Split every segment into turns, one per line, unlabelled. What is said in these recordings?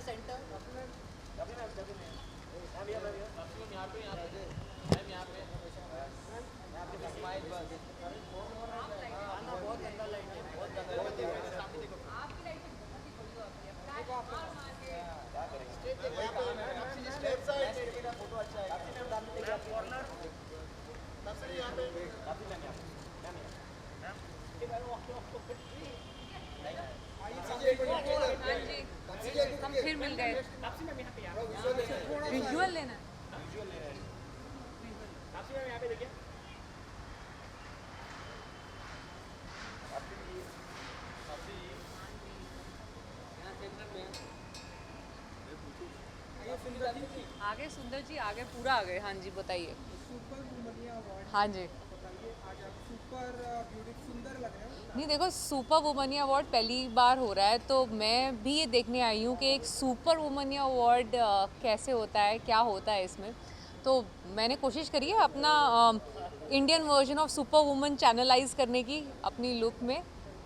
हाँ जी, हम फिर मिल गए। विजुअल लेना है। आगे सुंदर जी, आगे पूरा आ गए। हाँ जी बताइए।
सुपर वुमनिया अवार्ड
हाँ जी।
बताइए, आज आप सुपर ब्यूटी सुंदर लग रहे हैं।
नहीं देखो, सुपर वुमनिया अवार्ड पहली बार हो रहा है तो मैं भी ये देखने आई हूँ कि एक सुपर वुमनिया अवार्ड कैसे होता है, क्या होता है इसमें। तो मैंने कोशिश करी है अपना Indian version of super woman channelise करने की अपनी लुक में।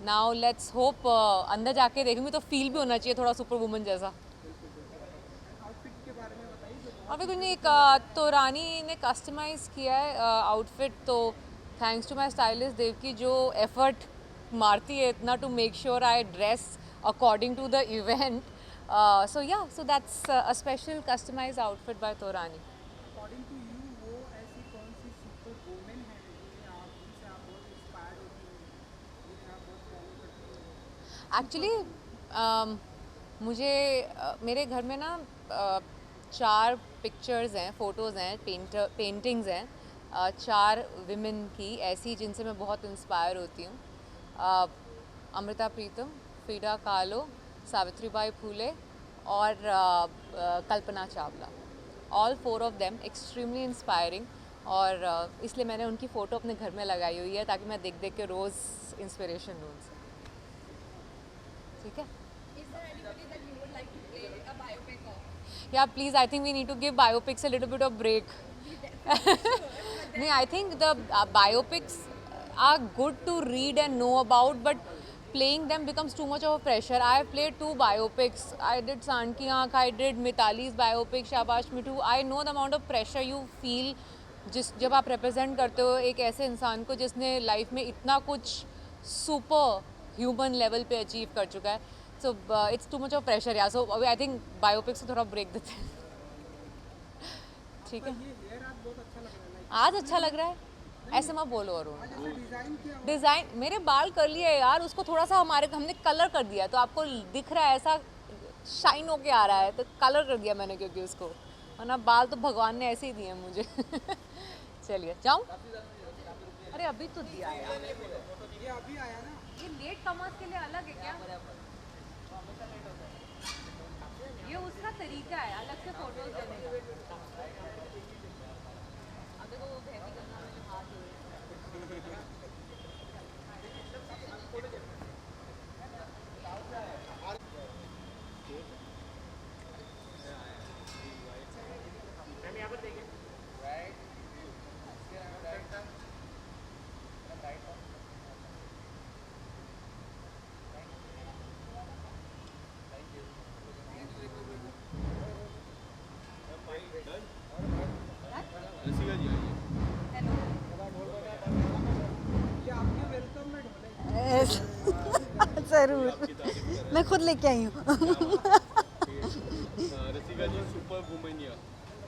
नाउ लेट्स होप अंदर जाके देखूंगी तो फील भी होना चाहिए थोड़ा सुपर वुमन जैसा।
आउटफिट के बारे में बताइए जो
अभी कुछ नहीं, एक तो रानी ने कस्टमाइज़ किया है आउटफिट, तो thanks to my stylist Devaki जो एफर्ट मारती है इतना to make sure I dress according to the event. So yeah, so that's a special customize outfit by Torani.
According to you वो ऐसी कौन सी सुपर वुमेन है जिनसे आप बहुत इंस्पायर्ड होती हैं, जिन्हें आप बहुत फॉलो करती हैं?
एक्चुअली मुझे मेरे घर में ना 4 पिक्चर्स हैं, फ़ोटोज़ हैं, पेंटिंग्स हैं 4 विमेन की ऐसी जिनसे मैं बहुत इंस्पायर होती हूँ। अमृता प्रीतम, फ्रीडा kahlo, सावित्रीबाई फूले और Kalpana Chawla. All 4 of them extremely inspiring. और इसलिए मैंने उनकी फ़ोटो अपने घर में लगाई हुई है ताकि मैं देख देख के रोज़ इंस्पिरेशन लूँ उनसे। ठीक है। Yeah, please, I think we need to give biopics a little bit of break. No, I think the biopics are good to read and know about, but playing them becomes too much of a pressure. I have played 2 biopics. I did Sand Ki Aankh, I did Mitali's biopic, Shabash Mithu. I know the amount of pressure you feel जब आप represent करते हो एक ऐसे इंसान को जिसने life में इतना कुछ सुपर ह्यूमन लेवल पे अचीव कर चुका है। So it's too much of pressure, yeah. So I think biopics को थोड़ा ब्रेक देते हैं। ठीक है।
ये हेयर आज बहुत अच्छा लग रहा है, लाइक
आज अच्छा लग रहा है, ऐसे मत बोलो अरुण।
आज ऐसे डिजाइन किया हुआ
डिज़ाइन मेरे बाल कर लिए है यार, उसको थोड़ा सा हमने कलर कर दिया तो आपको दिख रहा है ऐसा शाइन होके आ रहा है, तो कलर कर दिया मैंने क्योंकि उसको, वरना बाल तो भगवान ने ऐसे ही दिए हैं मुझे। चलिए जाऊँ। अरे अभी तो दिया यार,
ये अभी आया ना।
ये लेट कमर्स के लिए अलग है क्या? ये उसका तरीका है अलग से फोटोज देने का। अब देखो वो बहती गंगा में जो हाथ धोए। हेलो।
ये आपके वेलकम में ढोले।
ज़रूर, मैं खुद लेके आई हूँ।
रसिका जी, सुपर वुमेनिया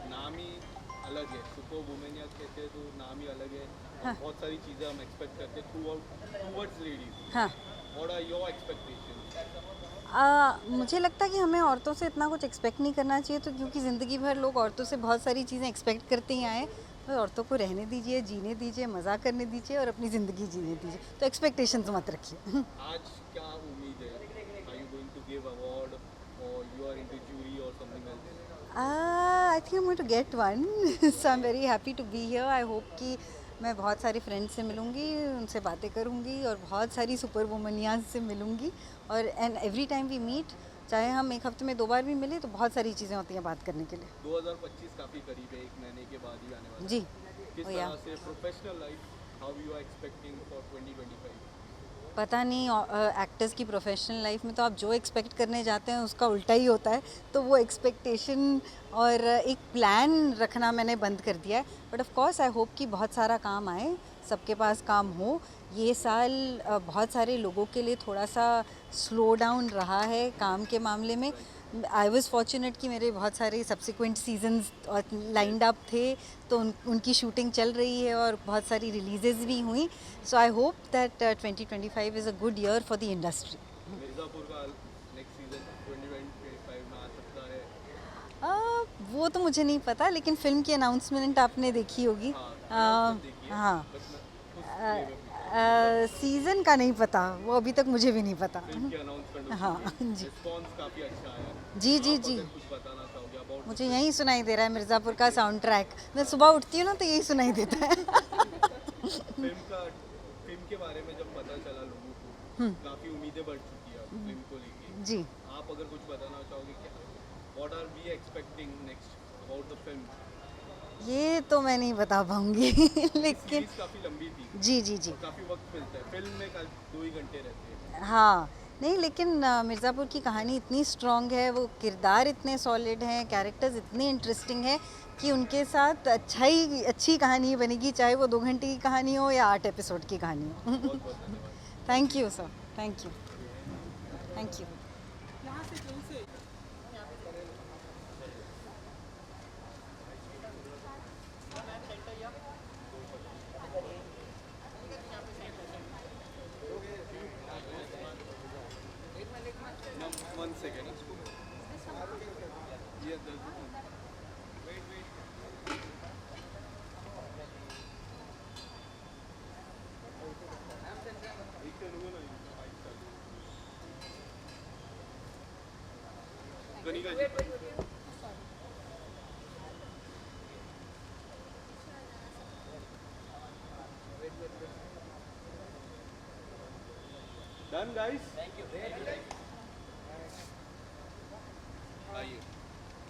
नाम ही अलग है। सुपर वुमेनिया कहते हैं तो नाम ही अलग है।
हाँ।
बहुत सारी चीज़ें हम एक्सपेक्ट करते हैं टूवर्ड्स लेडीज।
हाँ।
What are your expectations?
मुझे लगता है कि हमें औरतों से इतना कुछ एक्सपेक्ट नहीं करना चाहिए, तो क्योंकि ज़िंदगी भर लोग औरतों से बहुत सारी चीज़ें एक्सपेक्ट करते ही आए। तो औरतों को रहने दीजिए, जीने दीजिए, मज़ा करने दीजिए और अपनी ज़िंदगी जीने दीजिए, तो एक्सपेक्टेशंस मत रखिए।
आज क्या उम्मीद है? Are you going to give award और यू आर इनटू जूरी और something else?
I think I am going to get one, so I am very happy to be here. I hope कि मैं बहुत सारी फ्रेंड्स से मिलूँगी, उनसे बातें करूँगी और बहुत सारी सुपर वुमनियाज से मिलूँगी। और and every time we meet, चाहे हम एक हफ्ते में 2 बार भी मिलें, तो बहुत सारी चीज़ें होती हैं बात करने के लिए।
2025 काफ़ी करीब है, 1 महीने के बाद ही आने वाला है।
जी।
किस
ओ या।
तरह से professional life how you are expecting for 2025?
पता नहीं एक्टर्स की प्रोफेशनल लाइफ में तो आप जो एक्सपेक्ट करने जाते हैं उसका उल्टा ही होता है, तो वो एक्सपेक्टेशन और एक प्लान रखना मैंने बंद कर दिया है. But of course I hope कि बहुत सारा काम आए, सबके पास काम हो. ये साल बहुत सारे लोगों के लिए थोड़ा सा स्लो डाउन रहा है काम के मामले में. आई वॉज फॉर्चुनेट कि मेरे बहुत सारे सब्सिक्वेंट सीजन्स लाइंड अप थे, तो उनकी शूटिंग चल रही है और बहुत सारी रिलीजेस भी हुई. So I hope that 2025 is a good year for the industry.
Mirzapur का नेक्स्ट सीजन 2025 में आ सकता है?
वो तो मुझे नहीं पता, लेकिन फिल्म की अनाउंसमेंट आपने देखी होगी. हाँ, सीज़न का नहीं पता, वो अभी तक मुझे भी नहीं पता.
फिल्म की अनाउंसमेंट
हाँ जी
रिस्पॉन्स काफ़ी अच्छा आया है.
जी जी
आप
जी.
अगर कुछ बताना चाहोगे अबाउट
मुझे यही सुनाई दे रहा है मिर्ज़ापुर का साउंड ट्रैक. मैं सुबह उठती हूँ ना तो यही सुनाई देता है.
फिल्म के बारे में जब पता चला लोगों को, काफ़ी उम्मीदें बढ़ चुकी है अब फिल्म को लेके.
जी.
आप अगर कुछ बताना चाहोगे क्या, what are we expecting next about the film?
ये तो मैं नहीं बता पाऊंगी लेकिन
सीरीज काफ़ी लंबी थी,
जी जी जी.
काफ़ी वक्त मिलता है. फिल्म में कल 2 ही घंटे रहते हैं.
हाँ, नहीं लेकिन मिर्ज़ापुर की कहानी इतनी स्ट्रॉन्ग है, वो किरदार इतने सॉलिड हैं, कैरेक्टर्स इतने इंटरेस्टिंग हैं कि उनके साथ अच्छी कहानी बनेगी, चाहे वो 2 घंटे की कहानी हो या 8 एपिसोड की कहानी हो.
बहुत बहुत धन्यवाद.
Thank you sir, thank you, thank you.
यहाँ से कहीं से
One second. Yeah, wait. Kanika ji. Done, guys. Thank you. आइए.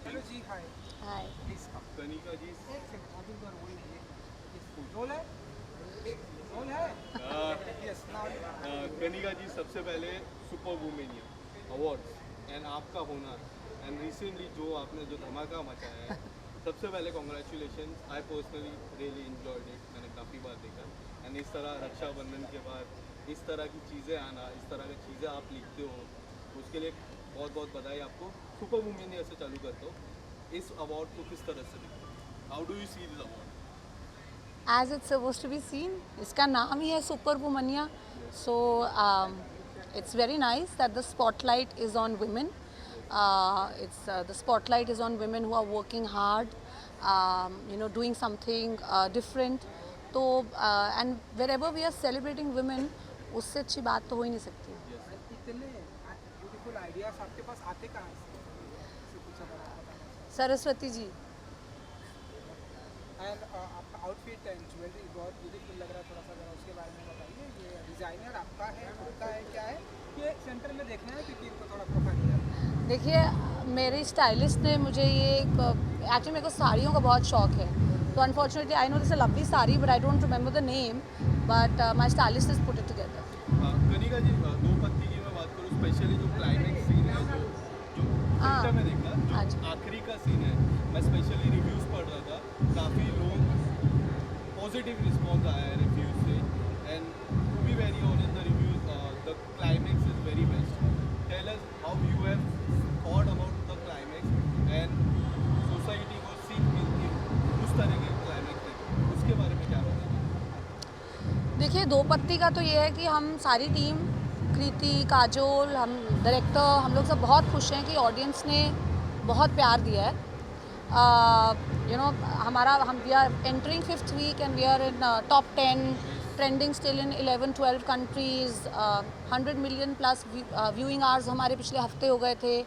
Hello ji, hi
hi.
Please come.
Kanika ji.
एक सेकंड, अभी तो रोल है. रोल है, रोल है. Yes now.
कनिका जी, सबसे पहले सुपर वुमेनिया अवार्ड्स एंड आपका होना एंड रिसेंटली जो आपने जो धमाका मचाया है, सबसे पहले congratulation. I personally really enjoyed it. मैंने काफ़ी बार देखा एंड इस तरह रक्षाबंधन के बाद इस तरह की चीज़ें आना, इस तरह की चीज़ें आप लिखते हो, उसके लिए बहुत बहुत बधाई आपको. सुपर वुमेनिया से चालू करता हूँ. इस अवार्ड को किस तरह से देखते हो? How do you see this award?
As it's supposed to be seen, इसका नाम ही है super वुमनिया. So it's very nice that the spotlight is on women. The spotlight is on women who are working hard, doing something different. तो and wherever we are celebrating women, उससे अच्छी बात तो हो ही नहीं सकती.
इतने ब्यूटीफुल आइडियाज आपके पास आते कहाँ से? इससे कुछ अगर आप बताना.
सरस्वती जी.
एंड आपका आउटफिट एंड ज्वेलरी बहुत ब्यूटीफुल लग रहा है, थोड़ा सा जरा उसके बारे में बताइए. ये डिज़ाइनर आपका है, खुद का है, क्या है? ये सेंटर में देखना है क्योंकि इनको थोड़ा प्रोफाइल किया.
देखिए, मेरे स्टाइलिस्ट ने मुझे ये एक्चुअली मेरे को साड़ियों का बहुत शौक है. तो unfortunately I know this a lovely sari but I don't remember the name, but my stylist is put it together.
Kanika ji, दो पत्ती की मैं बात करूँ, स्पेशली जो क्लाइमेक्स सीन है, जो फिल्टर में देखा,
हाँ
जो
जी.
आखिरी का सीन है, मैं स्पेशली रिव्यूज़ पढ़ रहा था, काफ़ी लोग पॉजिटिव रिस्पॉन्स आया है रिव्यूज़ से. And to be very honest, the reviews, the climax is very best. Tell us how you have thought about the climax and society को सीख मिलती है उस तरह के क्लाइमेक्स से, उसके बारे में क्या बताएंगे?
देखिए, दो पत्ती का तो ये है कि हम सारी टीम, कृति, काजोल, हम डायरेक्टर, हम लोग सब बहुत खुश हैं कि ऑडियंस ने बहुत प्यार दिया है. हम we are entering 5th week and we are in top 10, trending still in 11-12 countries. 100 million plus viewing hours हमारे पिछले हफ्ते हो गए थे.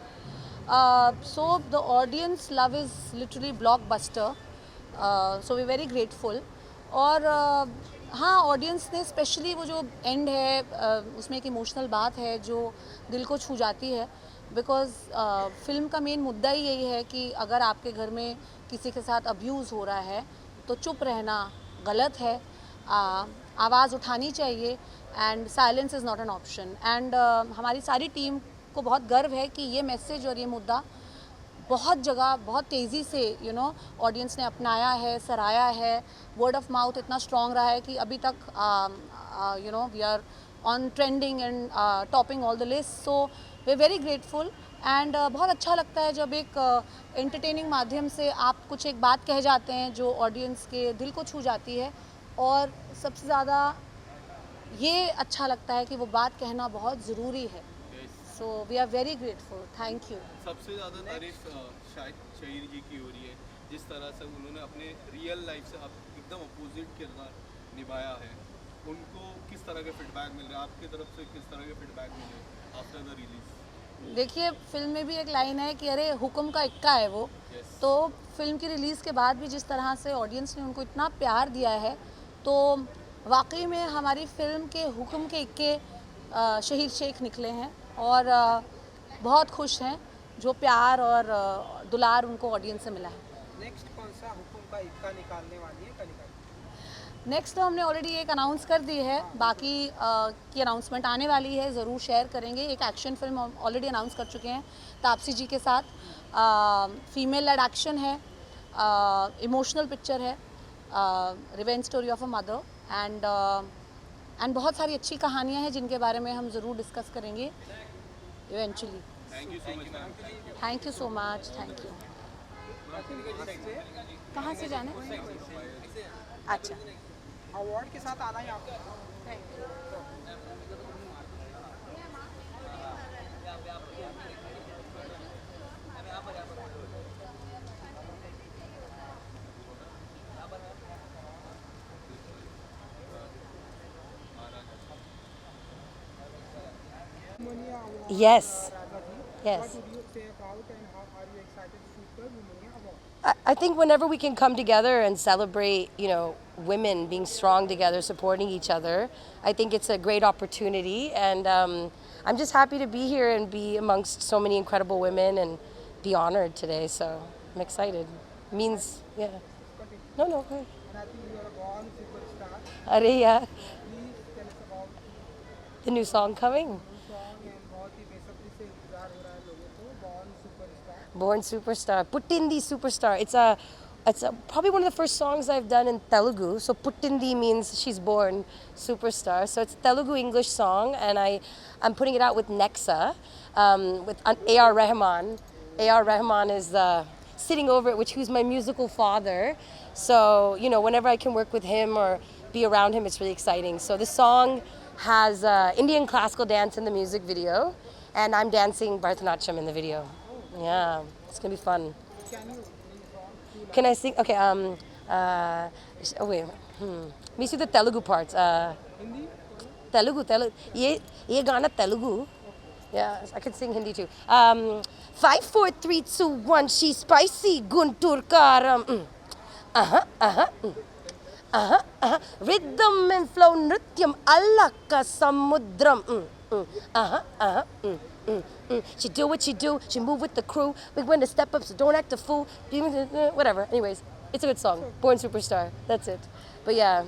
So the audience love is literally blockbuster. So we very grateful. और हाँ, ऑडियंस ने स्पेशली वो जो एंड है, उसमें एक इमोशनल बात है जो दिल को छू जाती है. बिकॉज फिल्म का मेन मुद्दा ही यही है कि अगर आपके घर में किसी के साथ अब्यूज़ हो रहा है तो चुप रहना गलत है. आवाज़ उठानी चाहिए and silence is not an option and हमारी सारी टीम को बहुत गर्व है कि ये मैसेज और ये मुद्दा बहुत जगह बहुत तेज़ी से ऑडियंस ने अपनाया है, सराहा है। वर्ड ऑफ माउथ इतना स्ट्रॉन्ग रहा है कि अभी तक we are on trending and topping all the list. So we are very grateful and बहुत अच्छा लगता है जब एक एंटरटेनिंग माध्यम से आप कुछ एक बात कह जाते हैं जो ऑडियंस के दिल को छू जाती है। और सबसे ज़्यादा ये अच्छा लगता है कि वो बात कहना बहुत ज़रूरी है। So we are very grateful, thank you.
सबसे ज़्यादा तारीफ शायद शहीर जी की हो रही है, जिस तरह से उन्होंने अपने रियल लाइफ से एकदम अपोजिट किरदार निभाया है। उनको किस तरह के फीडबैक मिल रहे हैं, आपकी तरफ से किस तरह के फीडबैक मिले आफ्टर द रिलीज?
देखिए फिल्म में भी एक लाइन है कि अरे हुक्म का इक्का है वो। तो फिल्म की रिलीज़ के बाद भी जिस तरह से ऑडियंस ने उनको इतना प्यार दिया है, तो वाकई में हमारी फिल्म के हुक्म के इक्के शहीद शेख निकले हैं और बहुत खुश हैं जो प्यार और दुलार उनको ऑडियंस से मिला है।
नेक्स्ट कौन सा हुक्म का इक्का निकालने वाली है, कल निकाली?
नेक्स्ट तो हमने ऑलरेडी एक अनाउंस कर दी है, बाकी की अनाउंसमेंट आने वाली है, ज़रूर शेयर करेंगे। एक एक्शन फिल्म ऑलरेडी अनाउंस कर चुके हैं तापसी जी के साथ, फीमेल लेड एक्शन है, इमोशनल पिक्चर है, revenge story of a mother and बहुत सारी अच्छी कहानियाँ हैं जिनके बारे में हम ज़रूर डिस्कस करेंगे eventually.
Thank you so much ma'am.
Thank you so much, thank you. कहाँ से जाना है? अच्छा,
अवार्ड के साथ आना है आपको।
Yes.
What
Yes.
would you say about and how are you excited Super Women Award?
I think whenever we can come together and celebrate, women being strong together, supporting each other, I think it's a great opportunity. And I'm just happy to be here and be amongst so many incredible women and be honored today. So I'm excited. Means, yeah. No, go ahead.
And I think you are a born superstar.
Are, yeah.
Please tell us about
The new song coming.
the song and बहुत ही बेसब्री से इंतजार हो रहा है लोगों को born superstar.
Born Superstar. Puttindi Superstar. It's probably one of the first songs I've done in Telugu. So Puttindi means she's born superstar. So it's a Telugu English song, and I'm putting it out with Nexa, with A.R. Rahman. A.R. Rahman is sitting over it, who's my musical father. So whenever I can work with him or be around him, it's really exciting. So the song has Indian classical dance in the music video, and I'm dancing Bharatanatyam in the video. Yeah, it's gonna be fun.
Can you sing song?
Can I sing? Okay. Wait. Let me see the Telugu parts.
Hindi?
Telugu. Ye gana Telugu. Yeah, I can sing Hindi too. 5, 4, 3, 2, 1. She's spicy. Guntur karam. Rhythm and flow. Nrityam allaka samudram. She do what she do. She move with the crew. We win to step up, so don't act a fool. Whatever. Anyways, it's a good song. Born Superstar. That's it. But yeah,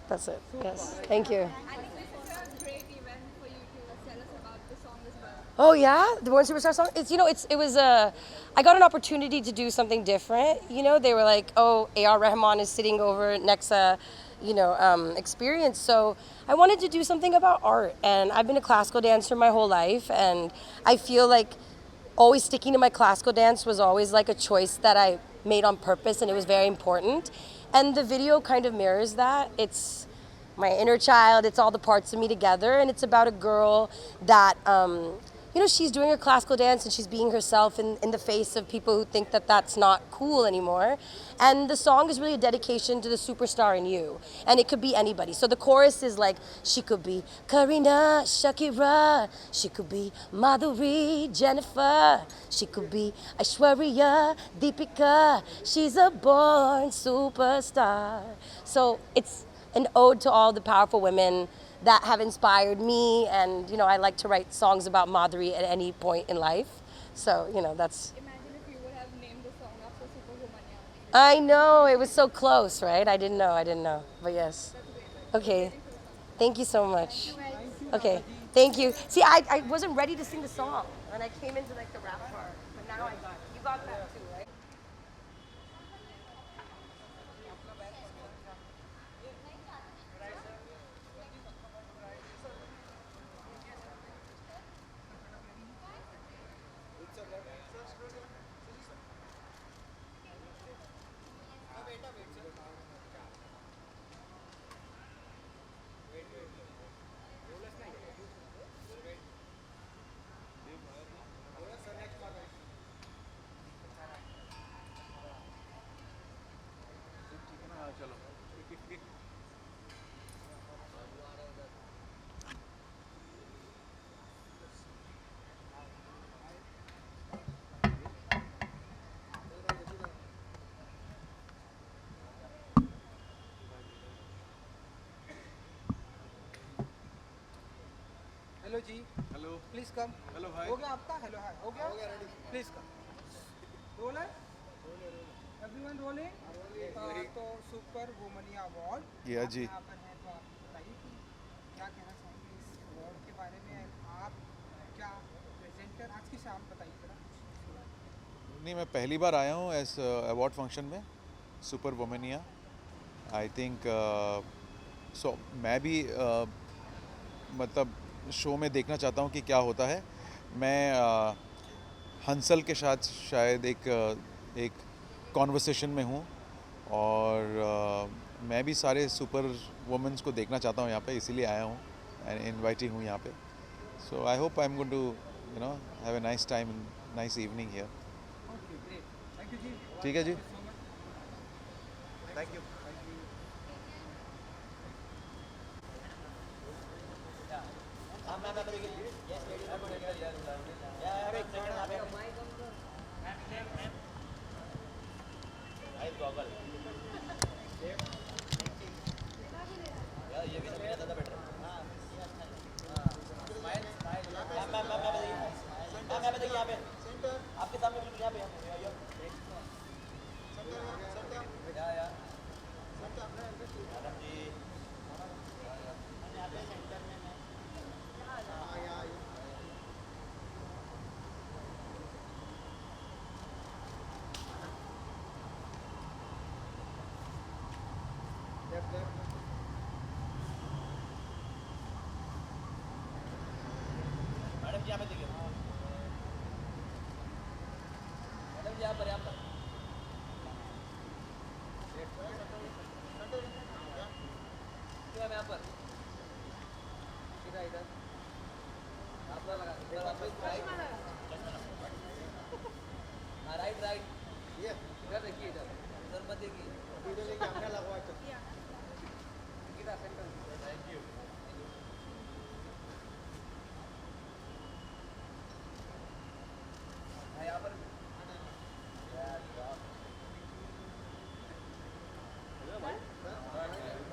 that's it. Yes. Thank you.
I think this is a great event for you to tell us about the song as well.
Oh yeah, the Born Superstar song. It was I got an opportunity to do something different. They were like, oh, A.R. Rahman is sitting over Nexa, experience. So I wanted to do something about art, and I've been a classical dancer my whole life, and I feel like always sticking to my classical dance was always like a choice that I made on purpose, and it was very important. And the video kind of mirrors that. It's my inner child, it's all the parts of me together, and it's about a girl that she's doing her classical dance and she's being herself in the face of people who think that that's not cool anymore. And the song is really a dedication to the superstar in you. And it could be anybody. So the chorus is like, she could be Karina, Shakira, she could be Madhuri, Jennifer, she could be Aishwarya, Deepika, she's a born superstar. So it's an ode to all the powerful women that have inspired me, and I like to write songs about Madhuri at any point in life. So that's.
Imagine if you would have named the song after Superwoman.
I know, it was so close, right? I didn't know. But yes. Okay. Thank you so much. Okay. Thank you. See, I wasn't ready to sing the song. And I came into like the rap part. But now I got it. You got that too, right?
Hello ji,
hello
please come.
Hello hi
हो गया आपका? Hello hi हो गया ready, please come. Roll है, everyone rolling. तो super वुमनिया award
या जी।
यहाँ पर है, तो आप बताइए कि क्या कहना चाहेंगे इस अवार्ड के बारे में। आप क्या प्रेजेंटर आज की शाम बताइए जरा कुछ।
नहीं, मैं पहली बार आया हूँ एस अवार्ड फंक्शन में, सुपर वुमेनिया। आई थिंक सो मैं भी मतलब शो में देखना चाहता हूँ कि क्या होता है। मैं हंसल के साथ शायद एक कॉन्वर्सेशन में हूँ, और मैं भी सारे सुपर वुमेन्स को देखना चाहता हूँ यहाँ पे, इसीलिए आया हूँ एंड इनवाइटिंग हूँ यहाँ पे। So I hope I am going to have a nice time, nice evening here.
Okay great, thank you ji.
ठीक है जी,
so much.
Thank you.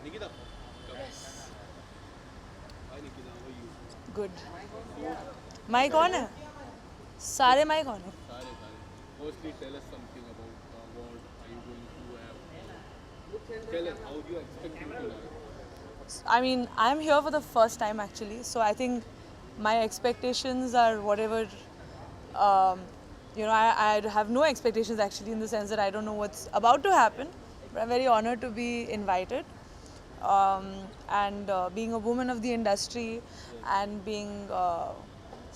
Nikita hi Nikita, how are you?
Good. Mike on है, सारे mic on है।
सारे firstly tell us something about the award. Are you going to have, tell us how do you expect it to like?
I mean, I'm here for the first time actually, so I think my expectations are whatever. I have no expectations actually, in the sense that I don't know what's about to happen, but I'm very honored to be invited. And being a woman of the industry and being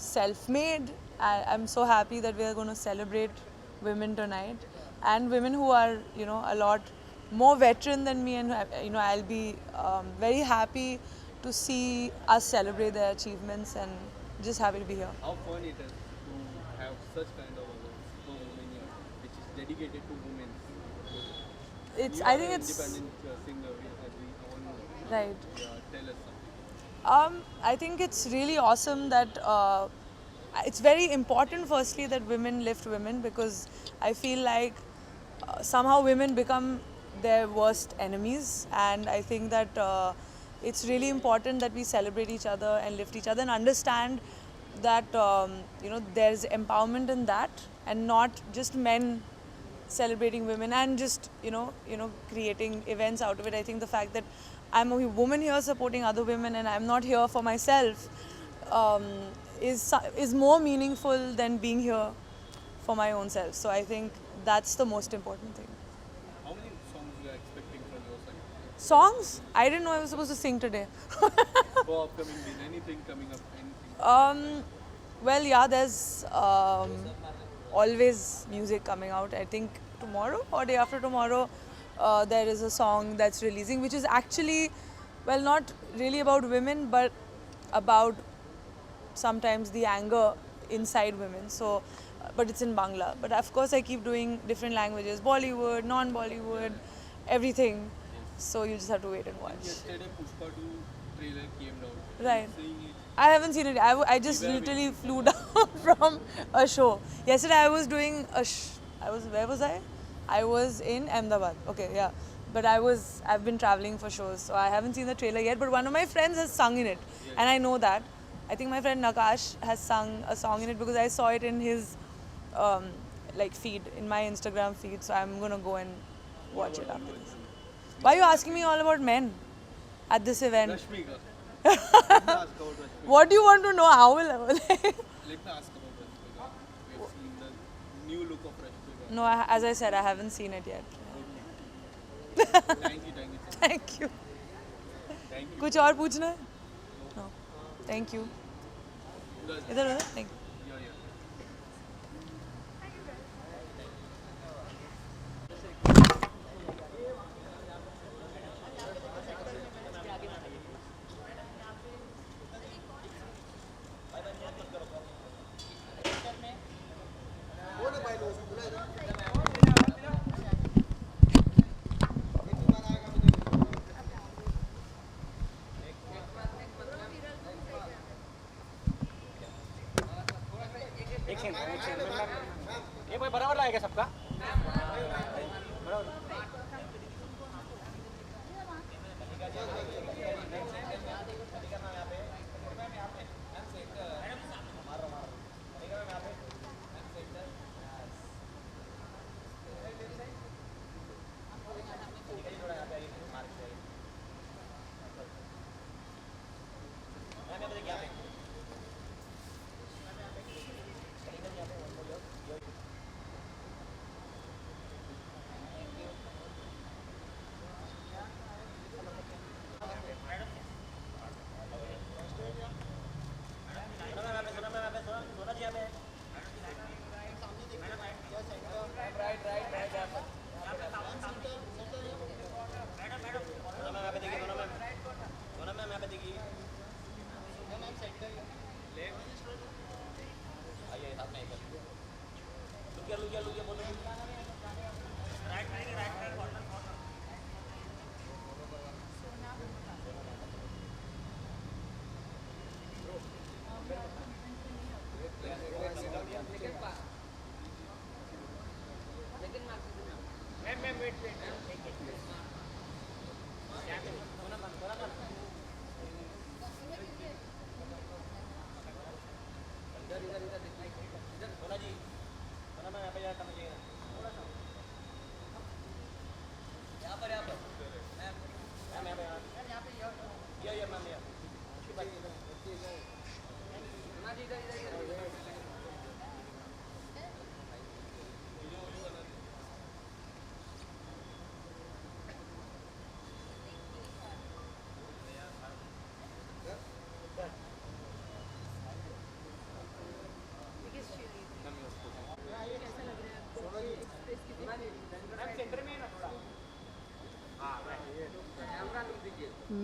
self-made, I'm so happy that we are going to celebrate women tonight, and women who are, a lot more veteran than me, and I'll be very happy to see us celebrate their achievements, and just happy to be here.
How fun it is to have such kind of award, Super Womania, which is dedicated to women.
It's
You
I
are
think
an
it's
independent singer, as we all know.
right.
Yeah, tell us something.
I think it's really awesome that it's very important, firstly, that women lift women, because I feel like somehow women become their worst enemies, and I think that it's really important that we celebrate each other and lift each other and understand that there's empowerment in that, and not just men celebrating women and just creating events out of it. I think the fact that I'm a woman here supporting other women and I'm not here for myself is more meaningful than being here for my own self. So I think that's the most important thing.
How many songs you are expecting from your side?
Songs? I didn't know I was supposed to sing today.
For upcoming week, anything coming up? Anything?
Well, yeah, there's always music coming out. I think tomorrow or day after tomorrow, there is a song that's releasing, which is actually, well, not really about women, but about sometimes the anger inside women. So, but it's in Bangla. But of course, I keep doing different languages: Bollywood, non-Bollywood, everything. So you just have to wait and watch.
Yesterday, Pushpa 2 trailer came out.
Right.
Seeing it.
I haven't seen it. I just literally flew down from a show. Yesterday I was doing where was I? I was in Ahmedabad. Okay, yeah. But I've been traveling for shows, so I haven't seen the trailer yet. But one of my friends has sung in it, and I know that. I think my friend Nakash has sung a song in it because I saw it in his feed, in my Instagram feed. So I'm gonna go and watch it after this. Why are you asking me all about men at this event?
Rashmika. Let me ask about Rashmika.
What do you want to know? How will I?
Let me ask about Rashmika. We have seen the new look of Rashmika.
No, as I said, I haven't seen it yet.
Thank you.
Thank you.
Thank you.
कुछ और पूछना है? No. Thank you. इधर Thank you.
Yeah.
ये कोई बराबर रहेगा सबका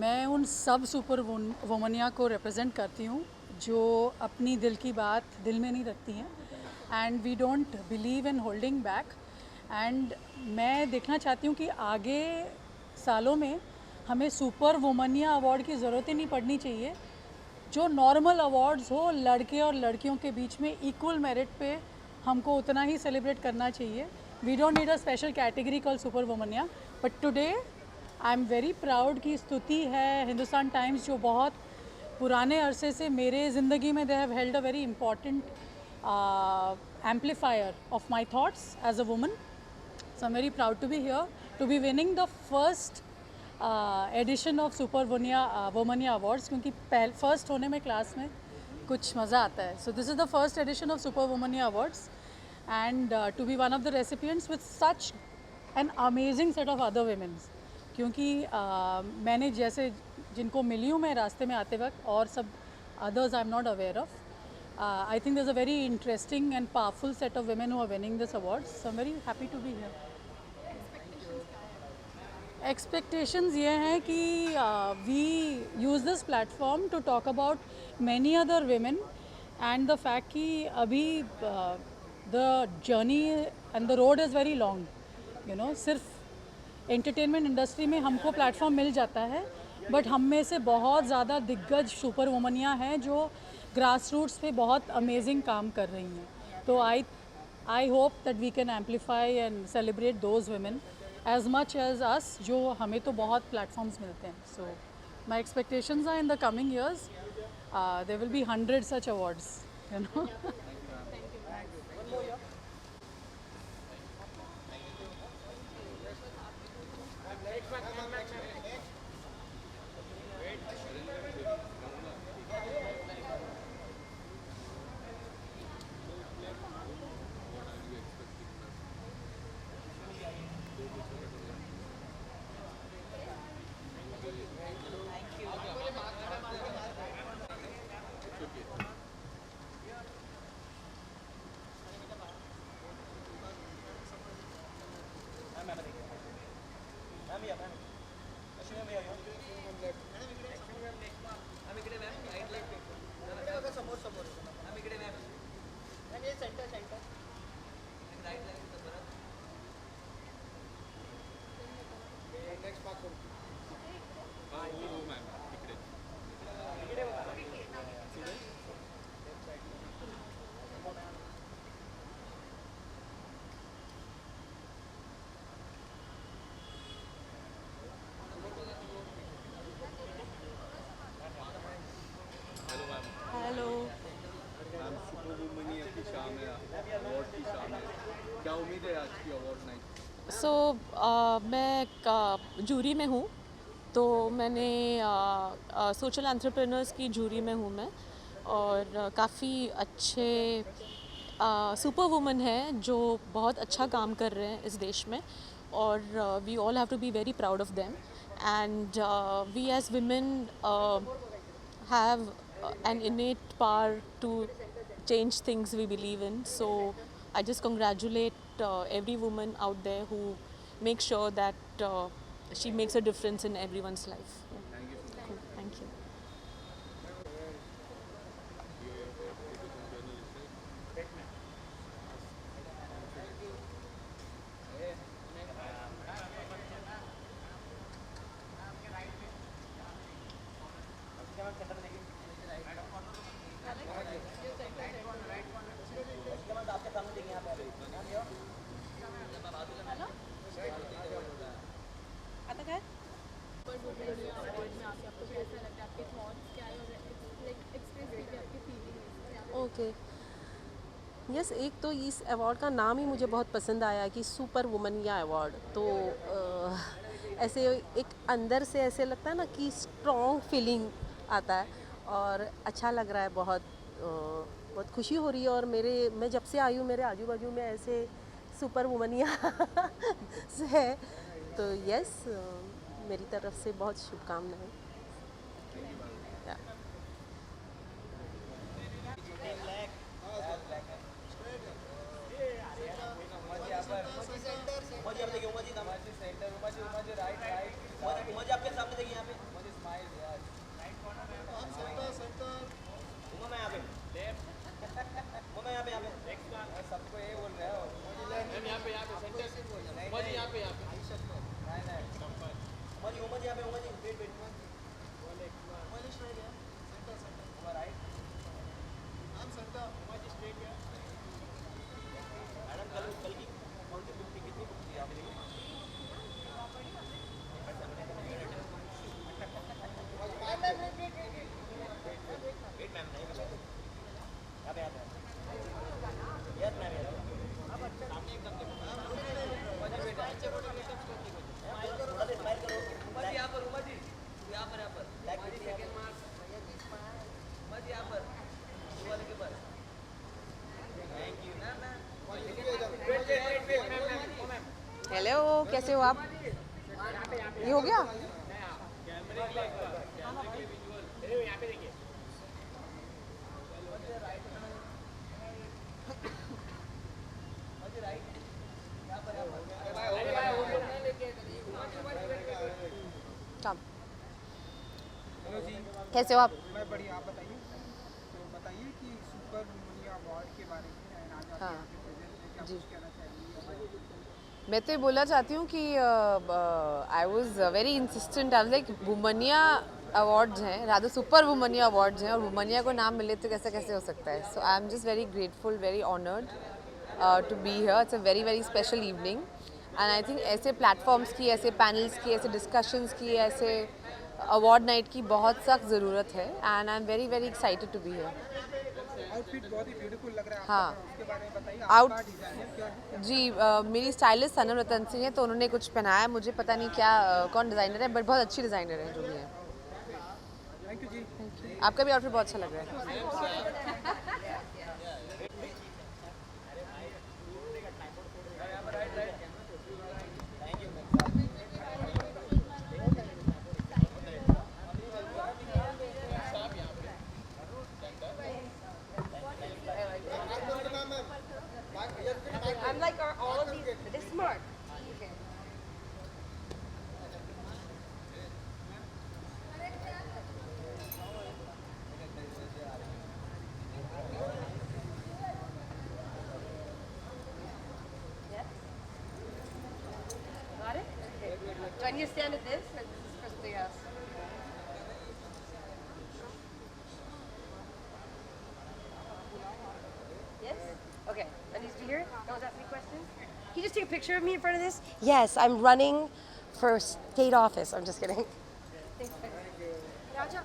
मैं उन सब सुपर वुमनिया को रिप्रेजेंट करती हूँ जो अपनी दिल की बात दिल में नहीं रखती हैं and we don't believe in holding back and मैं देखना चाहती हूँ कि आगे सालों में हमें सुपर वुमनिया अवार्ड की ज़रूरत ही नहीं पड़नी चाहिए। जो नॉर्मल अवार्ड्स हो लड़के और लड़कियों के बीच में इक्वल मेरिट पे हमको उतना ही सेलिब्रेट करना चाहिए। We don't need a special category call super Womania but today I am very proud की स्तुति है हिंदुस्तान टाइम्स जो बहुत पुराने अरसे से मेरे ज़िंदगी में they have held a very important amplifier of my thoughts as a woman So I'm very proud to be here, to be winning the first edition of Super Womania Awards, क्योंकि first होने में class में कुछ मज़ा आता है. So this is the first edition of Super Womania Awards, and to be one of the recipients with such an amazing set of other women. क्योंकि मैंने जैसे जिनको मिली हूँ मैं रास्ते में आते वक्त, और सब others I'm not aware of. I think there's a very interesting and powerful set of women who are winning this award. So I'm very happy to be here. Expectations ये हैं कि we use this platform to talk about many other women, and the fact कि अभी the journey and the road is very long. You know, सिर्फ entertainment industry में हमको platform मिल जाता है, बट हम में से बहुत ज़्यादा दिग्गज सुपर वुमनियाँ हैं जो ग्रास रूट्स पे बहुत अमेजिंग काम कर रही हैं. तो I hope that we can amplify and celebrate those women as much as us, जो हमें तो बहुत प्लेटफॉर्म्स मिलते हैं. So my expectations are in the coming years there will be 100 such awards, you know.
Hello ma'am, super Womania की शाम है, award की शाम है, क्या उम्मीद है आज की अवार्ड नाइट?
सो मैं जूरी में हूँ, तो मैंने सोशल एंटरप्रेन्योर्स की जूरी में हूँ मैं, और काफ़ी अच्छे सुपर वुमन हैं जो बहुत अच्छा काम कर रहे हैं इस देश में, और we all have to be very proud of them, and we as women have an innate power to change things we believe in. So I just congratulate every woman out there who makes sure that she makes a difference in everyone's life. Yeah. Cool. Thank you.
Okay, yes, एक तो इस award का नाम ही मुझे बहुत पसंद आया कि सुपर वुमनिया अवार्ड. तो ऐसे एक अंदर से ऐसे लगता है ना कि स्ट्रॉन्ग फीलिंग आता है, और अच्छा लग रहा है. बहुत खुशी हो रही है. और मैं जब से आई हूँ मेरे आजू बाजू में ऐसे सुपर वुमनिया है. तो यस, मेरी तरफ से बहुत शुभकामनाएं.
सबको ये बोल रहे हो यहाँ पे सेंटर यहाँ पे
कैसे हो आप? ये हो गया? Come.
हेलो जी,
कैसे हो आप?
मैं बढ़िया, आप बताइए। तो बताइए कि सुपर वुमेनिया अवार्ड के बारे में and आज आप
हाँ।
यहाँ पे प्रेजेंट हैं, क्या कुछ कहना चाहेंगी?
मैं तो ये बोलना चाहती हूँ कि I was very insistent, I was like Womania awards हैं, रादर सुपर वुमनिया अवार्ड्स हैं और वुमनिया को नाम मिले तो कैसे कैसे हो सकता है. So I am just very grateful, very honoured to be here. It's a very very special evening and I think ऐसे प्लेटफॉर्म्स की, ऐसे पैनल्स की, ऐसे डिस्कशंस की, ऐसे अवार्ड नाइट की बहुत सख्त ज़रूरत है and I am very very excited to be here.
Outfit बहुत ही ब्यूटीफुल लग रहा है
हाँ.
आपका, उसके बारे में बताइए।
आउट
आपका डिजाइनर क्या है?
जी मेरी स्टाइलिस्ट सनम रतन सिंह है, तो उन्होंने कुछ पहनाया. मुझे पता नहीं क्या कौन डिज़ाइनर है, बट बहुत अच्छी डिज़ाइनर है जो भी है.
थैंक यू जी।
आपका भी आउटफिट बहुत अच्छा लग रहा है. I'm like, are all of these this smart? Okay. Yes. Got it? Okay. Do I need to stand at this? Or this is for something else? Yes? Okay. I need to be here? No one's asking me questions? Can you just take a picture of me in front of this? Yes, I'm running for state office. I'm just kidding. Thanks. Raja.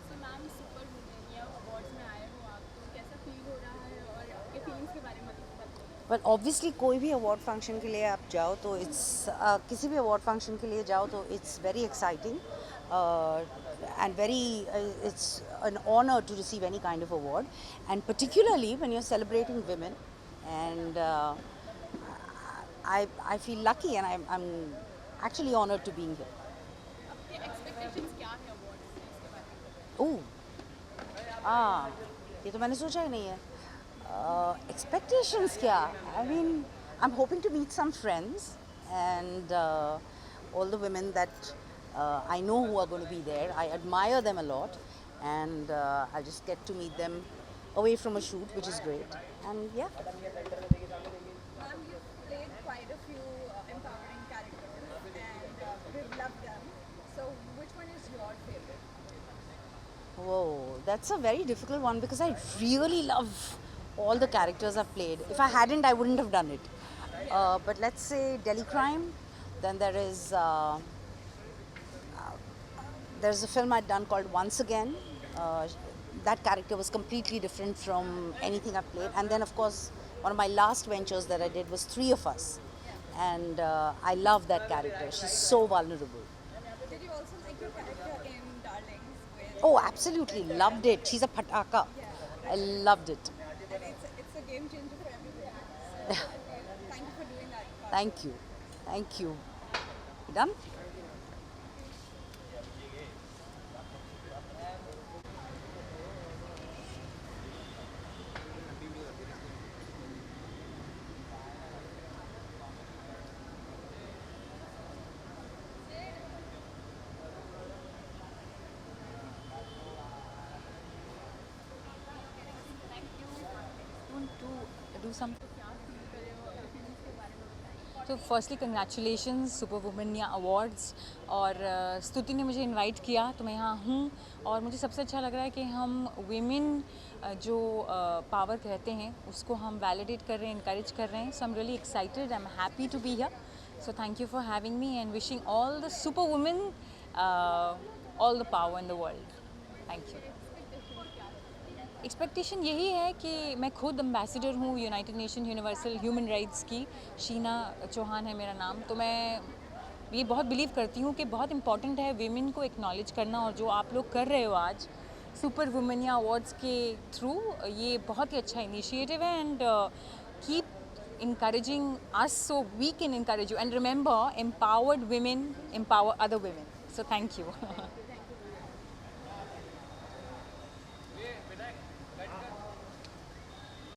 So ma'am super Womania awards में आए हो आप, तो कैसा feel हो रहा है और आपके फीलिंग्स के बारे में बताइए.
बट ऑब्वियसली कोई भी अवार्ड फंक्शन के लिए आप जाओ तो इट्स किसी भी अवार्ड फंक्शन के लिए जाओ तो it's very exciting and very it's an honor to receive any kind of award, and particularly when you're celebrating women, and I feel lucky and I'm actually honored to being here.
आपके expectations क्या है awards से, इसके बारे में बताइए.
ये तो मैंने सोचा ही नहीं है. Expectations क्या? I mean, I'm hoping to meet some friends and all the women that I know who are going to be there. I admire them a lot,
and I just get to meet them away from a shoot, which is great. And yeah.
Ma'am, you've played quite a few empowering characters and we've loved them. So which one is your favorite?
Whoa, that's a very difficult one because I really love all the characters I've played. If I hadn't, I wouldn't have done it. But let's say Delhi Crime. Then there's a film I'd done called Once Again. That character was completely different from anything I've played. And then, of course, one of my last ventures that I did was Three of Us. And I love that character. She's so vulnerable.
Did you also like your character in Darlings? With,
Oh, absolutely. Loved it. She's a pataka. I loved it.
and it's a game changer for everybody. So thank you for doing that.
Thank you. Thank you. You done?
Do something. तो firstly congratulations super Womania awards और स्तुति ने मुझे invite किया तो मैं यहाँ हूँ और मुझे सबसे अच्छा लग रहा है कि हम वीमेन जो पावर कहते हैं उसको हम वैलिडेट कर रहे हैं, इनकरेज कर रहे हैं. So I am really excited, I am happy to be here. So thank you for having me and wishing all the super women all the power in the world. Thank you. Expectation यही है कि मैं खुद ambassador हूँ United Nation Universal Human Rights की. शीना चौहान है मेरा नाम. तो मैं ये बहुत बिलीव करती हूँ कि बहुत इंपॉर्टेंट है वीमेन को एक्नॉलेज करना, और जो आप लोग कर रहे हो आज सुपर वुमेनिया अवार्ड्स के थ्रू, ये बहुत ही अच्छा इनिशिएटिव है. And keep encouraging us so we can encourage you. And remember, empowered women empower other women. So thank you.